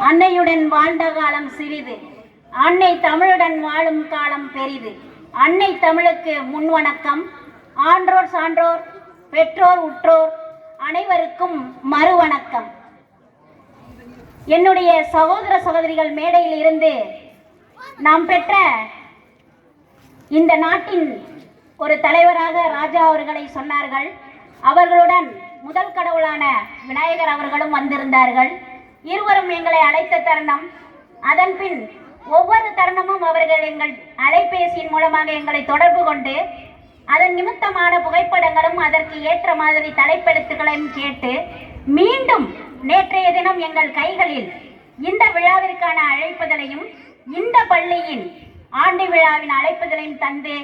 அன்னையுடன் வாழ்ந்த காலம் சிறிது, அன்னை தமிழுடன் வாழும் காலம் பெரிது. அன்னை தமிழுக்கு முன்வணக்கம். ஆன்றோர் சான்றோர் பெற்றோர் உற்றோர் அனைவருக்கும் மறுவணக்கம். என்னுடைய சகோதர சகோதரிகள் மேடையில் இருந்து நாம் பெற்ற இந்த நாட்டின் ஒரு தலைவராக ராஜா அவர்களை சொன்னார்கள். அவர்களுடன் முதல் கடவுளான விநாயகர் அவர்களும் வந்திருந்தார்கள். இருவரும் எங்களை அழைத்த தருணம், அதன் பின் ஒவ்வொரு தருணமும் அவர்கள் எங்கள் அலைபேசியின் மூலமாக எங்களை தொடர்பு கொண்டு அதன் நிமித்தமான புகைப்படங்களும் அதற்கு ஏற்ற மாதிரி தலைப்பெழுத்துக்களையும் கேட்டு மீண்டும் நேற்றைய தினம் எங்கள் கைகளில் இந்த விழாவிற்கான அழைப்புதலையும் இந்த பள்ளியின் ஆண்டு விழாவின் அழைப்புதலையும் தந்து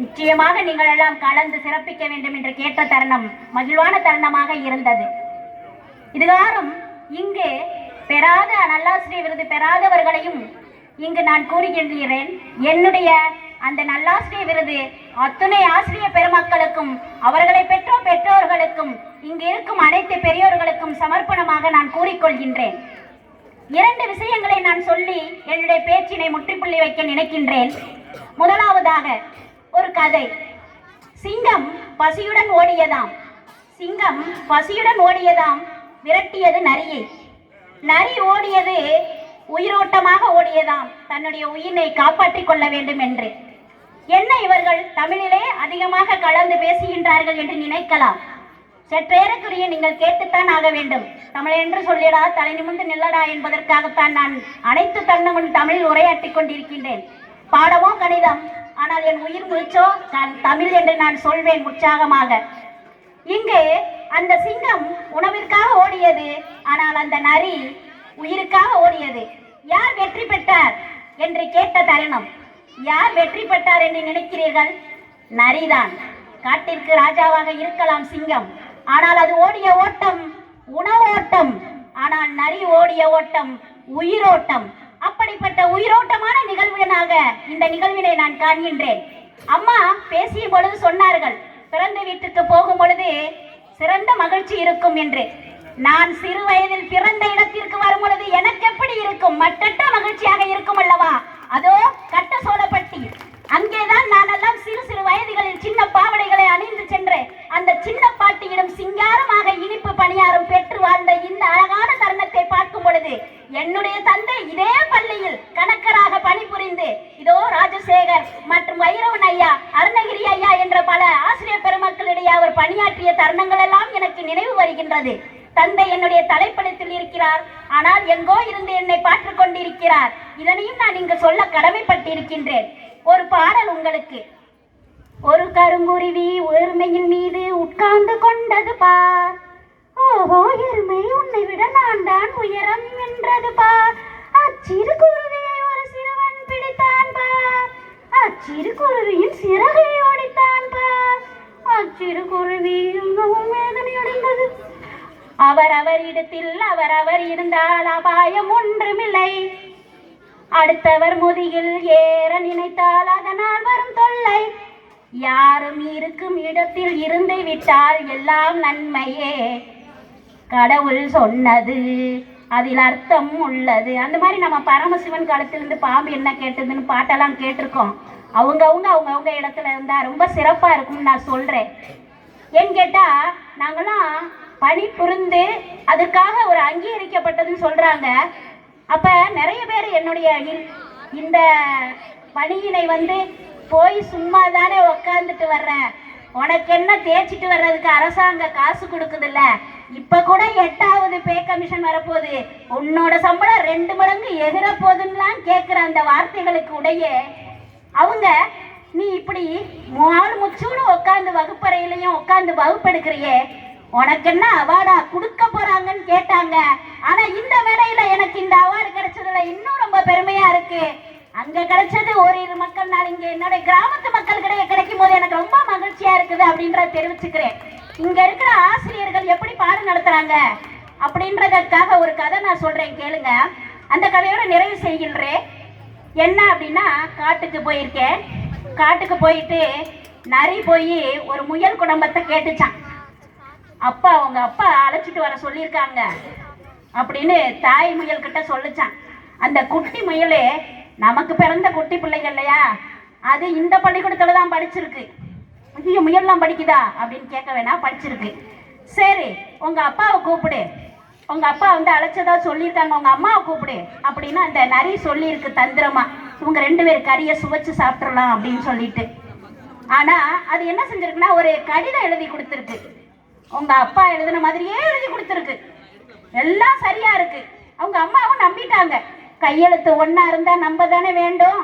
நிச்சயமாக நீங்கள் எல்லாம் கலந்து சிறப்பிக்க வேண்டும் என்று கேட்ட தருணம் மகிழ்வான தருணமாக இருந்தது. இதுகாரும் இங்கு பெறாத நல்லாசிரியர் விருது பெறாதவர்களையும் இங்கு நான் கூறுகின்றேன். என்னுடைய அந்த நல்லாசிரியர் விருது அத்துணை ஆசிரியர் பெருமக்களுக்கும் அவர்களை பெற்ற பெற்றோர்களுக்கும் இங்கு இருக்கும் அனைத்து பெரியோர்களுக்கும் சமர்ப்பணமாக நான் கூறிக்கொள்கின்றேன். 2 விஷயங்களை நான் சொல்லி என்னுடைய பேச்சினை முற்றுப்புள்ளி வைக்க நினைக்கின்றேன். முதலாவதாக ஒரு கதை. சிங்கம் பசியுடன் ஓடியதாம். சிங்கம் பசியுடன் ஓடியதாம், விரட்டியது நரியை. நரி ஓடியது உயிரோட்டமாக ஓடியதாம், தன்னுடைய உயிரை காப்பாற்றிக் கொள்ள வேண்டும் என்று. என்ன இவர்கள் தமிழிலே அதிகமாக கலந்து பேசுகின்றார்கள் என்று நினைக்கலாம். சற்றேறக்குரிய நீங்கள் கேட்டுத்தான் ஆக வேண்டும். தமிழ் என்று சொல்லிடா, தலை நிமிர்ந்து நில்லடா என்பதற்காகத்தான் நான் அனைத்து தருணங்களும் தமிழில் உரையாற்றி கொண்டிருக்கின்றேன். பாடமோ கணிதம், ஆனால் என் உயிர் மூச்சோ தமிழ் என்று நான் சொல்வேன் உற்சாகமாக. இங்கு அந்த சிங்கம் உணவிற்காக ஓடியது, ஆனால் அந்த நரி உயிருக்காக ஓடியது. யார் வெற்றி பெற்றார் என்று கேட்ட தருணம், யார் வெற்றி பெற்றார் என்று நினைக்கிறீர்கள்? நரிதான். காட்டிற்கு ராஜாவாக இருக்கலாம் சிங்கம், ஆனால் அது ஓடிய ஓட்டம் உணவோட்டம். ஆனால் நரி ஓடிய ஓட்டம் உயிரோட்டம். அப்படிப்பட்ட உயிரோட்டமான நிகழ்வினாக இந்த நிகழ்வினை நான் காண்கின்றேன். அம்மா பேசிய பொழுது சொன்னார்கள், பிறந்த வீட்டுக்கு போகும் பொழுது சிறந்த மகிழ்ச்சி இருக்கும் என்று. நான் சிறு வயதில் பிறந்த இடத்திற்கு வரும் பொழுது எனக்கு எப்படி இருக்கும்? மட்டற்ற மகிழ்ச்சியாக இருக்கும் அல்லவா? அதோ கட்ட சோழப்பட்டி, அங்கேதான் நான் எல்லாம் சிறு சிறு வயதுகளில் சின்ன பாவடைகளை அணிந்து சென்று அந்த சின்ன பாட்டியிடம் சிங்காரமாக இனிப்பு பணியாரம் பெற்று வாழ்ந்த இந்த அழகான தருணத்தை பார்க்கும் பொழுது என்னுடைய தந்தை இதே பள்ளியில் கணக்கராக பணிபுரிந்து இதோ ராஜசேகர் மற்றும் வைரவன் ஐயா, அருணகிரி ஐயா என்ற பல ஆசிரியர் பெருமக்களிடையே அவர் பணியாற்றிய தருணங்கள் எல்லாம் எனக்கு நினைவு வருகின்றது. தந்தை என்னுடைய தலைப்படத்தில் இருக்கிறார், ஆனால் எங்கோ இருந்து என்னை பார்த்துக் கொண்டிருக்கிறார். இதனையும் நான் இங்கு சொல்ல கடமைப்பட்டிருக்கின்றேன். ஒரு பாடல் உங்களுக்கு. ஒரு கருங்குருவி எருமையின் மீது உட்கார்ந்து கொண்டது பார். ஓஹோ, எருமை உன்னை விட நான் தான் உயரம் என்றது பார். அச்சிறு குருவியை ஒரு சிறுவன் பிடித்தான் பார். அச்சிறு குருவியின் சிறகை ஒடித்தான் பார். அச்சிறு குருவி வேதனை அடைந்தது. அவர் இடத்தில் அவர் இருந்தால் அபாயம் ஒன்றுமில்லை. அடுத்தவர் முதுகில் ஏற நினைத்தால் அதனால் வரும் தொல்லை. யாரும் இருக்கும் இடத்தில் இருந்து விட்டால் எல்லாம் நன்மையே. கடவுள் சொன்னது அதில் அர்த்தம் உள்ளது. அந்த மாதிரி நம்ம பரமசிவன் காலத்திலிருந்து பாம்பு என்ன கேட்டதுன்னு பாட்டெல்லாம் கேட்டிருக்கோம். அவங்கவுங்க இடத்துல இருந்தா ரொம்ப சிறப்பா இருக்கும்னு நான் சொல்றேன். ஏன்னு கேட்டா, நாங்களாம் பணி புரிந்து அதுக்காக ஒரு அங்கீகரிக்கப்பட்டதுன்னு சொல்றாங்க. அப்ப நிறைய பேர் என்னுடைய இந்த பணியினை போய் சும்மா தானே உக்காந்துட்டு வர்ற, உனக்கு என்ன தேய்ச்சிட்டு வர்றதுக்கு அரசாங்க காசு கொடுக்குதுல்ல, இப்ப கூட 8வது பே கமிஷன் வரப்போகுது, உன்னோட சம்பளம் 2 மடங்கு எகிற போதுன்னெலாம் கேட்குற அந்த வார்த்தைகளுக்கு உடைய அவங்க, நீ இப்படி முச்சுன்னு உட்காந்து வகுப்பறையிலையும் உட்காந்து வகுப்பெடுக்கிறியே, உனக்கு என்ன அவார்டா கொடுக்க போறாங்கன்னு கேட்டாங்க. ஆனா இந்த வேலையில எனக்கு இந்த அவார்டு கிடைச்சதுல இன்னும் ரொம்ப பெருமையா இருக்கு. அங்க கிடைச்சது ஓரிரு மக்கள், நான் இங்க என்னுடைய கிராமத்து மக்கள் கிடைக்கும் போது எனக்கு ரொம்ப மகிழ்ச்சியா இருக்குது அப்படின்றத தெரிவிச்சுக்கிறேன். இங்க இருக்கிற ஆசிரியர்கள் எப்படி பாடம் நடத்துறாங்க அப்படின்றதுக்காக ஒரு கதை நான் சொல்றேன், கேளுங்க. அந்த கதையோட நிறைவு செய்கின்றேன். என்ன அப்படின்னா, காட்டுக்கு போயிருக்கேன். காட்டுக்கு போயிட்டு நரி போய் ஒரு முயல் குடும்பத்தை கேட்டுச்சான். அவங்க அப்பா அழைச்சிட்டு வர சொல்லியிருக்காங்க. அப்படின்னு தாய் முயல் கிட்ட சொல்லிச்சான். அந்த குட்டி முயல் நமக்கு பிறந்த குட்டி பிள்ளைகள் இல்லையா, அது இந்த பள்ளிக்கூடத்துல தான் படிச்சிருக்கு. ஐயோ முயல்லாம் படிக்குதா அப்படின்னு கேட்க வேணாம், படிச்சிருக்கு. சரி உங்க அப்பாவை கூப்பிடு, உங்க அப்பா வந்து அழைச்சதா சொல்லியிருக்காங்க, உங்க அம்மாவை கூப்பிடு அப்படின்னு அந்த நரி சொல்லியிருக்கு தந்திரமா. இவங்க 2 பேர் கறியை சுவைச்சு சாப்பிட்றலாம் அப்படின்னு சொல்லிட்டு. ஆனா அது என்ன செஞ்சிருக்குன்னா ஒரு கடிதம் எழுதி கொடுத்துருக்கு. உங்க அப்பா எழுதின மாதிரியே எழுதி கொடுத்துருக்கு. எல்லாம் சரியா இருக்கு. அவங்க அம்மாவும் நம்பிட்டாங்க. கையெழுத்து ஒன்னா இருந்தா நம்ப தானே வேண்டும்.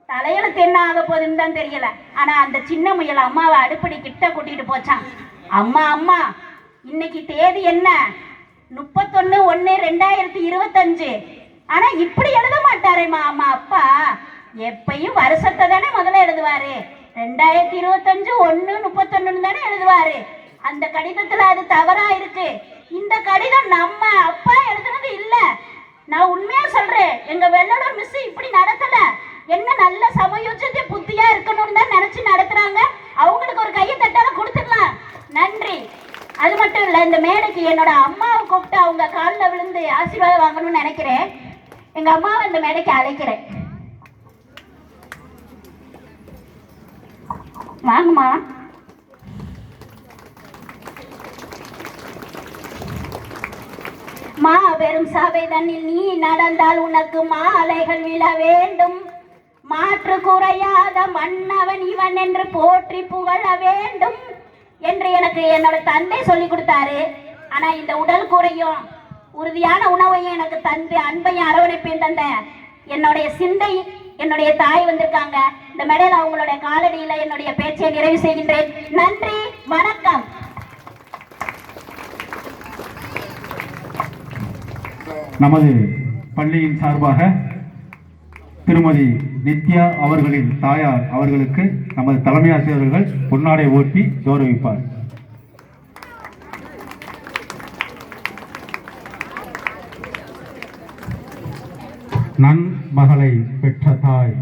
தலையெழுத்து என்ன ஆக போகுதுன்னு தான் தெரியல. ஆனா அந்த சின்ன முயல் அம்மாவை அடுப்படி கிட்ட கூட்டிட்டு போச்சான். அம்மா அம்மா இன்னைக்கு தேதி என்ன? 31/1/2025. ஆனா இப்படி எழுத மாட்டாரேம்மா அம்மா அப்பா. எப்பயும் வருஷத்தை தானே முதல்ல எழுதுவாரு. 2025 1/31 தானே எழுதுவாரு. அந்த கடிதத்துல அது தவறா இருக்கு. இந்த கடிதம் நம்ம அப்பா எழுதுனது இல்ல. நான் உண்மையா சொல்றேன், எங்க வெள்ளலூர் மிஸ் இப்படி நடத்தல. என்ன நல்ல சமயோஜித புத்தியா இருக்கணும்னு தான் நினைச்சு நடத்துறாங்க. அவங்களுக்கு ஒரு கையை தட்டால கொடுத்துடலாம். நன்றி. அது மட்டும் இல்ல, இந்த மேடைக்கு என்னோட அம்மாவை கூப்பிட்டு அவங்க காலில் விழுந்து ஆசீர்வாதம் வாங்கணும்னு நினைக்கிறேன். எங்க அம்மாவை இந்த மேடைக்கு அழைக்கிறேன். வாங்கம்மா. மாபெரும் சபை தன்னில் நீ நடந்தால் உனக்கு மாலைகள் விழ வேண்டும். மாற்று குறையாத மன்னவன் இவன் என்று போற்றி புகழ வேண்டும் என்று எனக்கு என்னோட தந்தை சொல்லி கொடுத்தாரு. ஆனா இந்த உடல் குறையும் உறுதியான உணவையும் எனக்கு தந்து அன்பையும் அரவணைப்பையும் தந்த என்னுடைய சிந்தை என்னுடைய தாய் வந்திருக்காங்க. இந்த மேடையில் அவங்களுடைய காலடியில என்னுடைய பேச்சை நிறைவு செய்கின்றேன். நன்றி, வணக்கம். நமது பள்ளியின் சார்பாக திருமதி நித்யா அவர்களின் தாயார் அவர்களுக்கு நமது தலைமை ஆசிரியர்கள் பொன்னாடை ஓட்டி கௌரவிப்பார். நன்மகளை பெற்ற தாய்.